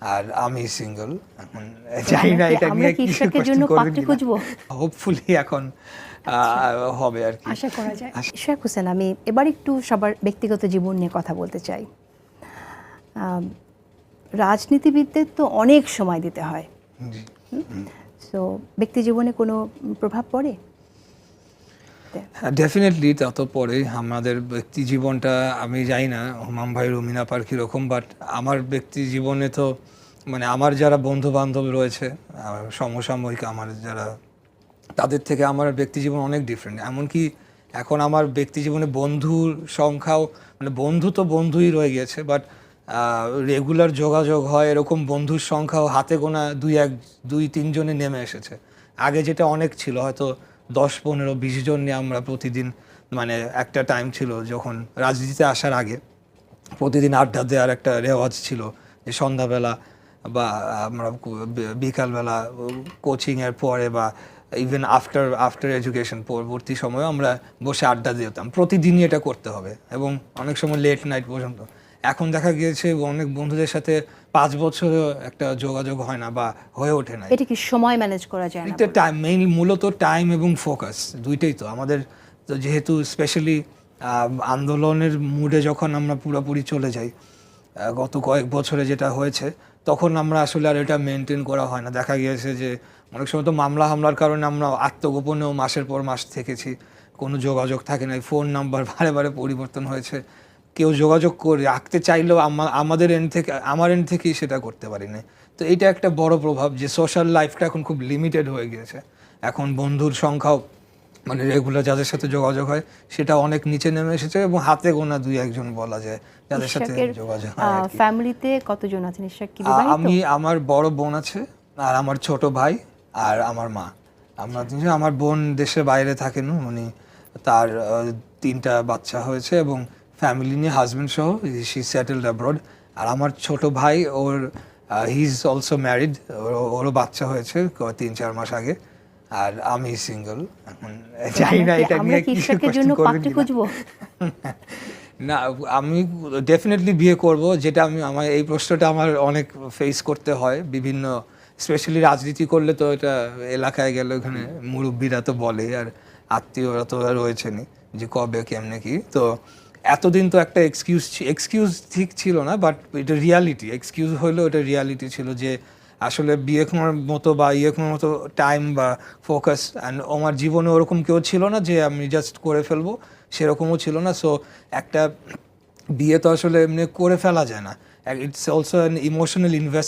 আর আমি সিঙ্গেল এখন। জানি না এটা নিয়ে কি ইশরাকের জন্য পাত্রী খুঁজবো, হোপফুলি এখন হবে আর কি, আশা করা যায়। ইশরাক হোসেন, আমি এবার একটু সবার ব্যক্তিগত জীবন নিয়ে কথা বলতে চাই। রাজনীতিবিদদের তো অনেক সময় দিতে হয়, সো ব্যক্তি জীবনে কোনো প্রভাব পড়ে? ডেফিনেটলি তা তো পরে আমাদের ব্যক্তি জীবনটা আমি জানি না হুমাম ভাই রুমিনা পার কীরকম, বাট আমার ব্যক্তি জীবনে তো মানে আমার যারা বন্ধু বান্ধব রয়েছে সমসাময়িক আমার যারা, তাদের থেকে আমার ব্যক্তি জীবন অনেক ডিফারেন্ট। এমনকি এখন আমার ব্যক্তি জীবনে বন্ধুর সংখ্যাও মানে বন্ধু তো বন্ধুই রয়ে গেছে, বাট রেগুলার যোগাযোগ হয় এরকম বন্ধুর সংখ্যাও হাতে গোনা দুই তিনজনে নেমে এসেছে। আগে যেটা অনেক ছিল, হয়তো 10-15-20 জন নিয়ে আমরা প্রতিদিন, মানে একটা টাইম ছিল যখন রাজনীতিতে আসার আগে প্রতিদিন আড্ডা দেওয়ার একটা রেওয়াজ ছিল, যে সন্ধ্যাবেলা বা আমরা বিকালবেলা কোচিংয়ের পরে বা ইভেন আফটার এডুকেশন পরবর্তী সময়ে আমরা বসে আড্ডা দিতাম। প্রতিদিনই এটা করতে হবে এবং অনেক সময় লেট নাইট পর্যন্ত। এখন দেখা গিয়েছে অনেক বন্ধুদের সাথে 5 বছরেও একটা যোগাযোগ হয় না বা হয়ে ওঠে না। এটা কি সময় ম্যানেজ করা যায় না? এটা টাইম, মেইনলি মূলত টাইম এবং ফোকাস দুইটাই তো আমাদের। তো যেহেতু স্পেশালি আন্দোলনের মুডে যখন আমরা পুরোপুরি চলে যাই, গত কয়েক বছরে যেটা হয়েছে, তখন আমরা আসলে আর এটা মেনটেন করা হয় না। দেখা গিয়েছে যে অনেক সময় তো মামলা হামলার কারণে আমরা আত্মগোপনেও মাসের পর মাস থেকেছি, কোনো যোগাযোগ থাকে না, ফোন নাম্বার বারে বারে পরিবর্তন হয়েছে, কেউ যোগাযোগ করে রাখতে চাইলেও আমার এন্ড থেকেই সেটা করতে পারি না। তো এটা একটা বড় প্রভাব যে সোশ্যাল লাইফটা এখন খুব লিমিটেড হয়ে গিয়েছে। এখন বন্ধুর সংখ্যাও মানে রেগুলার যাদের সাথে যোগাযোগ হয় সেটা অনেক নিচে নেমে এসেছে এবং হাতে গোনা 2-1 বলা যায় যাদের সাথে যোগাযোগ হয়। ফ্যামিলিতে কতজন আছেন? ইশরাক কি বিবাহিত? আমি, আমার বড় বোন আছে আর আমার ছোট ভাই আর আমার মা। আমরা তিনজন। আমার বোন দেশের বাইরে থাকেন, উনি তার 3টা বাচ্চা হয়েছে এবং ফ্যামিলি নিয়ে হাজবেন্ড সহ শি সেটেলড অ্যাব্রড। আর আমার ছোট ভাই হি ইজ অলসো ম্যারিড, ওরও বাচ্চা হয়েছে 3-4 মাস আগে। আর আমি সিঙ্গেল এখন। জানি না এটা নিয়ে কি ইশরাকের জন্য পাত্রী খুঁজবো। না, আমি ডেফিনেটলি বিয়ে করব, যেটা আমার এই প্রশ্নটা আমার অনেক ফেস করতে হয় বিভিন্ন, স্পেশালি রাজনীতি করলে তো এটা এলাকায় গেলে ওখানে মুরব্বীরা তো বলে আর আত্মীয়রা তো রয়েছেনই যে কবে কেমনে কি। তো এতদিন তো একটা এক্সকিউজ ঠিক ছিল না, বাট এটা রিয়ালিটি। এক্সকিউজ হলেও এটা রিয়ালিটি ছিল যে আসলে বিয়ে করার মতো বা করার মতো টাইম বা ফোকাস অ্যান্ড আমার জীবনে ওরকম কেউ ছিল না যে আমি জাস্ট করে ফেলবো, সেরকমও ছিল না। সো একটা বিয়ে তো আসলে এমনি করে ফেলা যায় না, it's also an emotional invest